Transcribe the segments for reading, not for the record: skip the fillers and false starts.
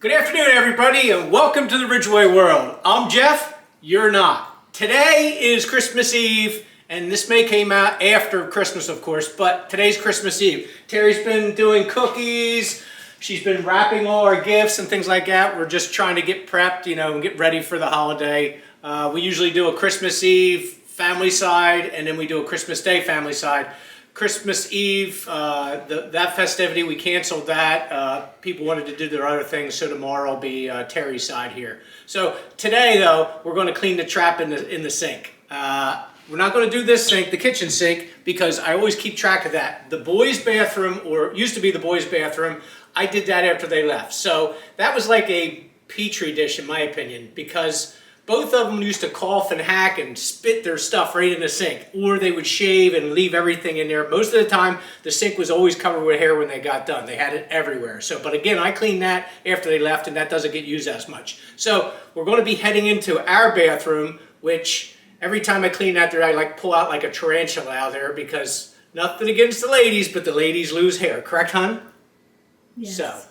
Good afternoon, everybody, and welcome to the Ridgeway world. I'm Jeff, you're not. Today is Christmas Eve, and this may came out after Christmas, of course, but today's Christmas Eve. Terry's been doing cookies, she's been wrapping all our gifts and things like that. We're just trying to get prepped, and get ready for the holiday. We usually do a Christmas Eve family side, and then we do a Christmas Day family side. Christmas Eve, that festivity, we canceled that. People wanted to do their other things, so tomorrow will be Terry's side here. So today, though, we're going to clean the trap in the sink. We're not going to do this sink, the kitchen sink, because I always keep track of that. The boys' bathroom, or used to be the boys' bathroom, I did that after they left. So that was like a petri dish, in my opinion, because both of them used to cough and hack and spit their stuff right in the sink, or they would shave and leave everything in there. Most of the time, the sink was always covered with hair when they got done. They had it everywhere. So, but again, I cleaned that after they left, and that doesn't get used as much. So we're going to be heading into our bathroom, which every time I clean that there, I like pull out like a tarantula out there, because nothing against the ladies, but the ladies lose hair. Correct, hon? Yes. So,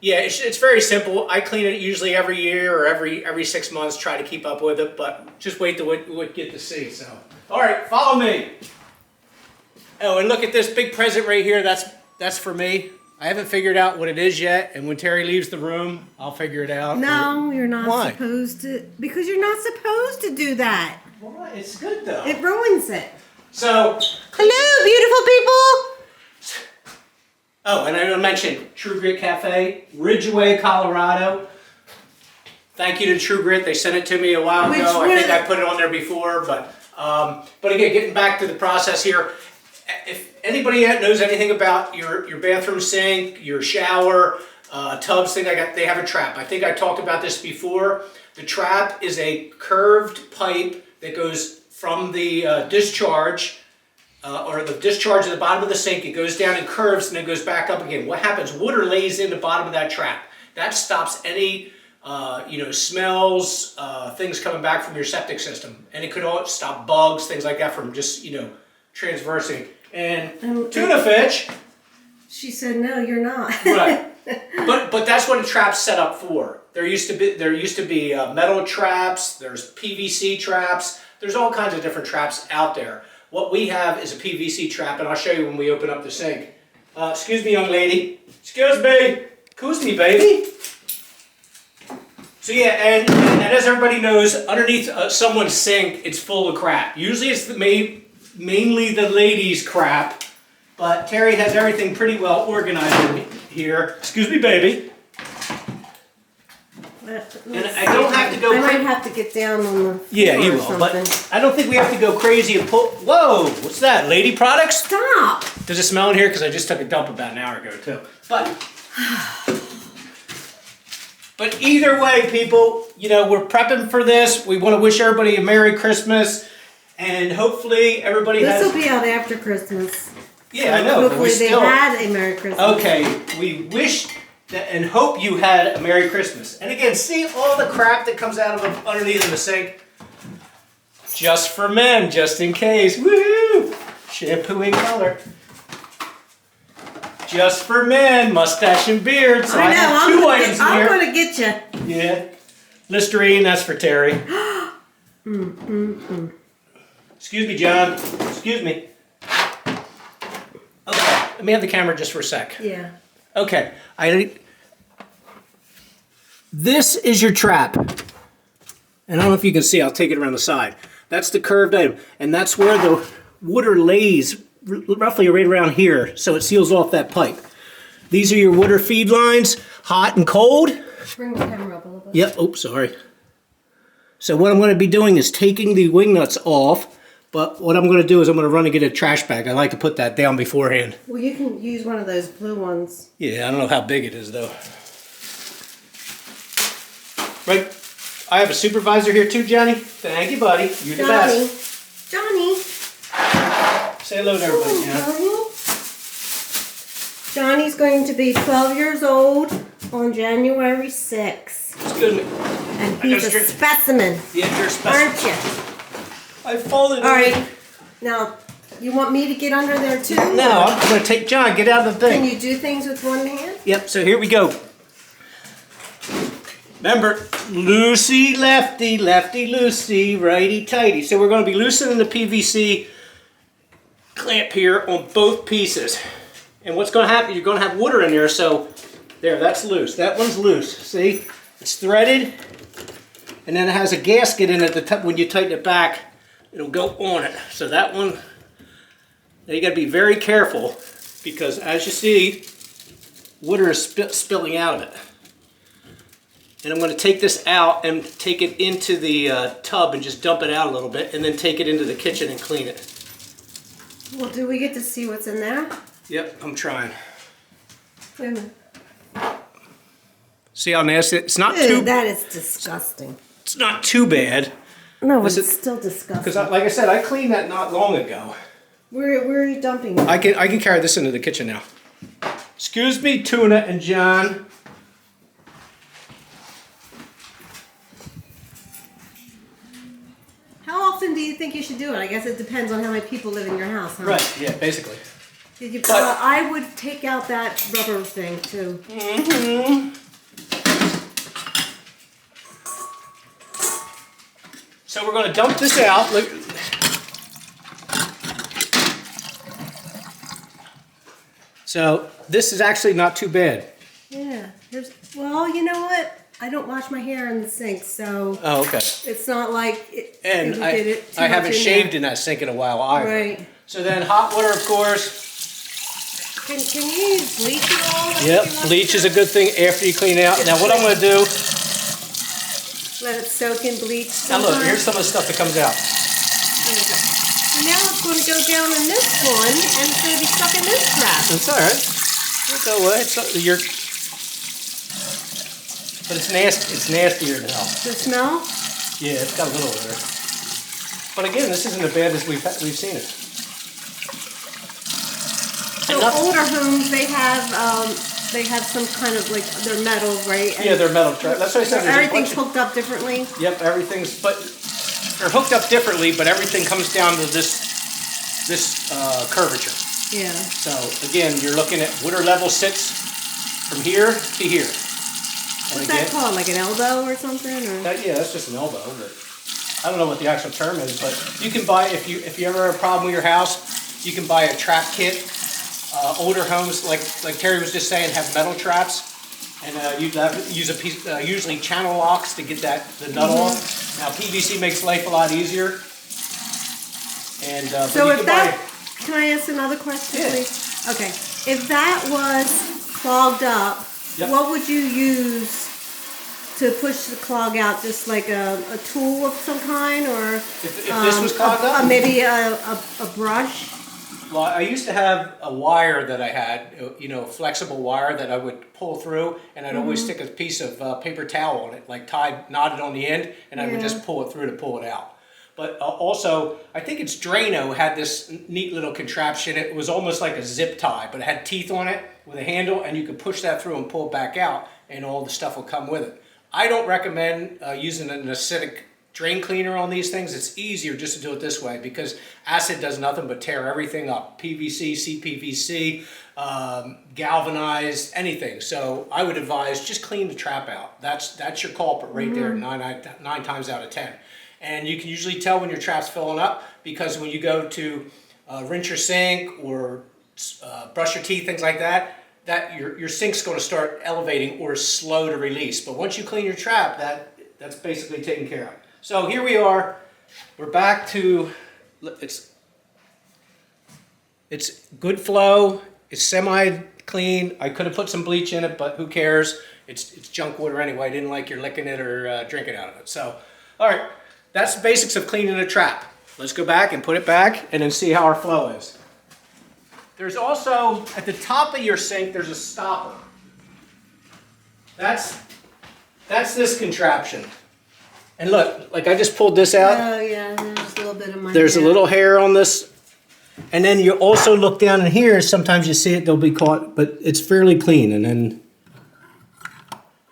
yeah, it's very simple. I clean it usually every year or every 6 months, try to keep up with it, but just wait till what get to see. So, all right, follow me. Oh, and look at this big present right here. That's for me. I haven't figured out what it is yet, and when Terry leaves the room, I'll figure it out. No, you're not Why? supposed to. Because you're not supposed to do that. Well, it's good though. It ruins it. So, hello, beautiful people. oh, and I'm going to mention True Grit Cafe, Ridgeway, Colorado. Thank you to True Grit. They sent it to me a while ago. I think I put it on there before, but again, getting back to the process here, if anybody knows anything about your bathroom sink, your shower, tubs, things like that, they have a trap. I think I talked about this before. The trap is a curved pipe that goes from the discharge or the discharge at the bottom of the sink. It goes down and curves and then goes back up again. What happens? Water lays in the bottom of that trap. That stops any smells, things coming back from your septic system, and it could all stop bugs, things like that, from just transversing. And tuna fish. She said, "No, you're not." Right. But that's what a trap's set up for. There used to be metal traps. There's PVC traps. There's all kinds of different traps out there. What we have is a PVC trap, and I'll show you when we open up the sink. Excuse me, young lady. Excuse me. Excuse me, baby. So yeah, and as everybody knows, underneath someone's sink, it's full of crap. Usually it's mainly the ladies' crap, but Terry has everything pretty well organized in here. Excuse me, baby. And I don't have to go. I might have to get down on the floor. Yeah, you will, but I don't think we have to go crazy and pull. Whoa, what's that? Lady products? Stop. Does it smell in here? Because I just took a dump about an hour ago too. But either way, people, we're prepping for this. We want to wish everybody a Merry Christmas, and hopefully everybody has. This will be out after Christmas. Yeah, so I know. Hopefully they had a Merry Christmas. Okay, we wish and hope you had a Merry Christmas. And again, see all the crap that comes out of underneath in the sink? Just for men, just in case. Woo! Shampoo and color. Just for men, mustache and beard. So I have two items in here. I'm going to get you. Yeah. Listerine, that's for Terry. Excuse me, John. Excuse me. Okay, let me have the camera just for a sec. Yeah. Okay, this is your trap. And I don't know if you can see, I'll take it around the side. That's the curved item, and that's where the water lays roughly right around here, so it seals off that pipe. These are your water feed lines, hot and cold. Bring the camera up a little bit. Yep, oops, sorry. So what I'm going to be doing is taking the wing nuts off, but what I'm going to do is I'm going to run and get a trash bag. I like to put that down beforehand. Well, you can use one of those blue ones. Yeah, I don't know how big it is though. Right, I have a supervisor here too, Johnny. Thank you, buddy. You're the best. Johnny. Say hello to everybody, Johnny. Johnny's going to be 12 years old on January 6th. Excuse me. And he's a specimen. Yeah, you're a specimen. Aren't you? I folded it. All right. Now, you want me to get under there too? No, I'm going to take John. Get out of the thing. Can you do things with one hand? Yep, so here we go. Remember, loosey lefty, lefty loosey, righty tighty. So we're going to be loosening the PVC clamp here on both pieces. And what's going to happen, you're going to have water in there, so there, that's loose. That one's loose. See? It's threaded, and then it has a gasket in it that when you tighten it back, it'll go on it. So that one, now you got to be very careful because as you see, water is spilling out of it. And I'm going to take this out and take it into the tub and just dump it out a little bit, and then take it into the kitchen and clean it. Well, do we get to see what's in there? Yep, I'm trying. Wait a minute. See how nasty? It's not Ew, too. that is disgusting. It's not too bad. No, but This it's is- still disgusting. Because, like I said, I cleaned that not long ago. Where are you dumping it? I can carry this into the kitchen now. Excuse me, Tuna and John. How often do you think you should do it? I guess it depends on how many people live in your house, huh? Right. Yeah. Basically. But I would take out that rubber thing too. So we're going to dump this out. Look. So this is actually not too bad. Yeah. Well, you know what? I don't wash my hair in the sink, so Oh, okay. it's not like it, And it I did it too haven't much shaved there. in that sink in a while either. Right. So then hot water, of course. Can you use bleach at all? Like Yep, you want bleach to? is a good thing after you clean out. Now what I'm going to do, Let it soak in bleach. now look, sometime. here's some of the stuff that comes out. There you go. And now it's going to go down in this one, and it's going to be stuck in this crap. It's all right. It'll go away. But it's nasty. It's nastier now. The smell? Yeah, it's got a little odor. But again, this isn't as bad as we've seen it. So older homes, they have some kind of like, they're metal, right? And Yeah, they're metal. That's what I said. There's a everything's bunch of- hooked up differently. Yep, everything's. But they're hooked up differently. But everything comes down to this curvature. Yeah. So again, you're looking at water level sits from here to here. What's that called? Like an elbow or something? Or? Yeah, that's just an elbow. But I don't know what the actual term is, but you can buy if you ever have a problem with your house, you can buy a trap kit. Older homes, like Terry was just saying, have metal traps, and you'd have to use a piece, usually channel locks to get the nut off. Now PVC makes life a lot easier. And So but you if can that, buy, can I ask another question, Yeah. please? Okay. If that was clogged up, Yep. what would you use to push the clog out? Just like a tool of some kind, or if this was clogged up, maybe a brush? well, I used to have a wire that I had, a flexible wire that I would pull through, and I'd always stick a piece of paper towel on it, like knotted on the end, and I would just pull it through to pull it out. But also, I think it's Drano had this neat little contraption. It was almost like a zip tie, but it had teeth on it with a handle, and you could push that through and pull it back out, and all the stuff will come with it. I don't recommend using an acidic drain cleaner on these things. It's easier just to do it this way because acid does nothing but tear everything up. PVC, CPVC, galvanized, anything. So I would advise just clean the trap out. That's your culprit right there, nine times out of 10. And you can usually tell when your trap's filling up because when you go to rinse your sink or brush your teeth, things like that, your sink's going to start elevating or is slow to release. But once you clean your trap, that's basically taken care of. So here we are. We're back to it's good flow. It's semi-clean. I could have put some bleach in it, but who cares? It's junk water anyway. I didn't like your licking it or drinking out of it. So, all right, that's the basics of cleaning a trap. Let's go back and put it back and then see how our flow is. There's also, at the top of your sink, there's a stopper. That's this contraption. And look, like I just pulled this out. Oh yeah, there's a little bit of my There's a hair. little hair on this. And then you also look down in here, sometimes you see it, they'll be caught, but it's fairly clean. And then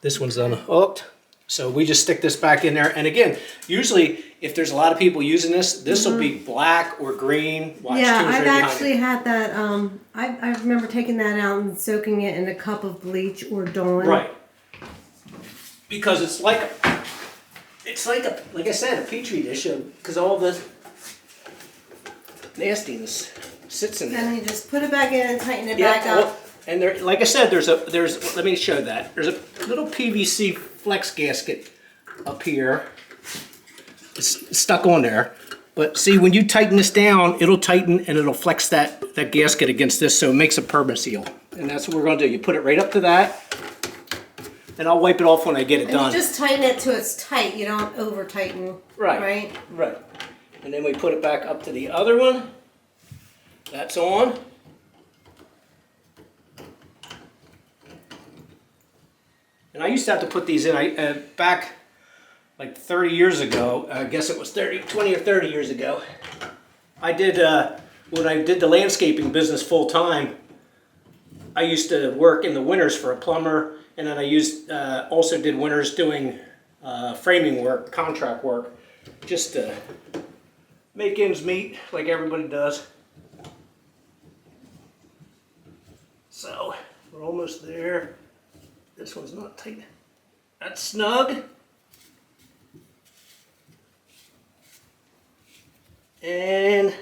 this one's unhooked. So we just stick this back in there. And again, usually if there's a lot of people using this will be black or green. Watch, Yeah, Tune's I've right behind actually you. had that. I remember taking that out and soaking it in a cup of bleach or Dawn. Right. because it's like I said, a petri dish, because all the nastiness sits in there. Then you just put it back in and tighten it back up. And there, like I said, there's let me show that. There's a little PVC flex gasket up here. It's stuck on there. But see, when you tighten this down, it'll tighten and it'll flex that gasket against this, so it makes a perma seal. And that's what we're gonna do. You put it right up to that, and I'll wipe it off when I get it done. And you just tighten it till it's tight. You don't over tighten. Right. And then we put it back up to the other one. That's on. And I used to have to put these in. Back like 30 years ago, I guess it was 20 or 30 years ago, I did, when I did the landscaping business full time, I used to work in the winters for a plumber, and then I also did winters doing framing work, contract work, just to make ends meet like everybody does. So, we're almost there. This one's not tight. That's snug. And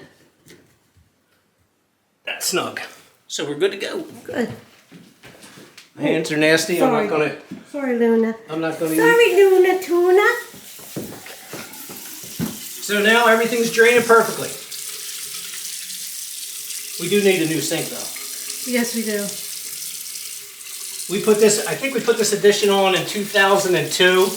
that's snug. So we're good to go. Good. My hands are nasty. Sorry. Sorry, Luna. I'm not gonna Sorry, Luna Tuna. So now everything's draining perfectly. We do need a new sink though. Yes, we do. We put this, I think we put this addition on in 2002.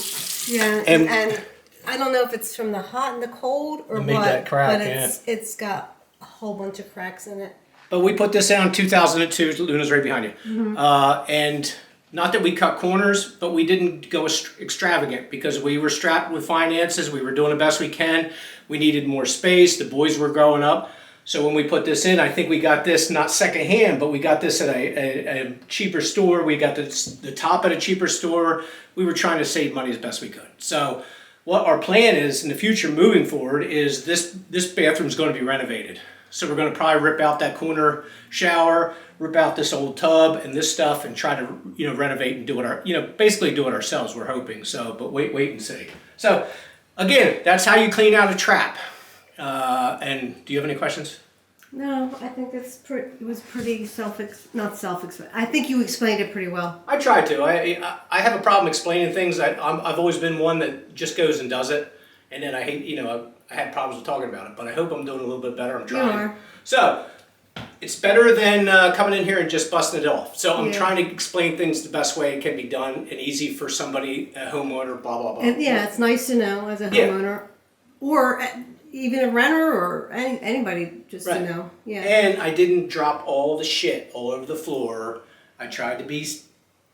Yeah, and I don't know if it's from the hot and the cold or It made what, that crack, but it's got a whole bunch of cracks in it. But we put this out in 2002. Luna's right behind you. Mm-hmm. And not that we cut corners, but we didn't go extravagant because we were strapped with finances. We were doing the best we can. We needed more space. The boys were growing up. So when we put this in, I think we got this not secondhand, but we got this at a cheaper store. We got the top at a cheaper store. We were trying to save money as best we could. So what our plan is in the future moving forward is this bathroom's going to be renovated. So we're going to probably rip out that corner shower, rip out this old tub and this stuff, and try to renovate and do it basically do it ourselves. We're hoping so, but wait and see. So again, that's how you clean out a trap. And do you have any questions? No, I think it was pretty not self-explanatory. I think you explained it pretty well. I tried to. I have a problem explaining things. I've always been one that just goes and does it, and then I hate I had problems with talking about it. But I hope I'm doing a little bit better. I'm trying. You are. So it's better than coming in here and just busting it off. So I'm trying to explain things the best way it can be done and easy for somebody, a homeowner, blah blah blah. And yeah, it's nice to know as a homeowner, or even a renter or anybody just to know. Yeah. And I didn't drop all the shit all over the floor. I tried to be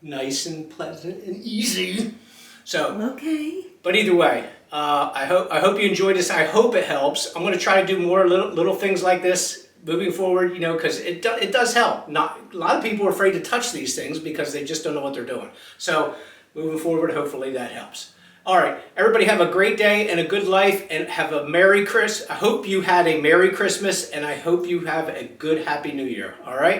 nice and pleasant and easy. So okay. But either way, I hope you enjoyed this. I hope it helps. I'm going to try to do more little things like this moving forward. Because it does help. Not a lot of people are afraid to touch these things because they just don't know what they're doing. So moving forward, hopefully that helps. All right, everybody have a great day and a good life, and have a Merry Christmas. I hope you had a Merry Christmas, and I hope you have a good Happy New Year. All right.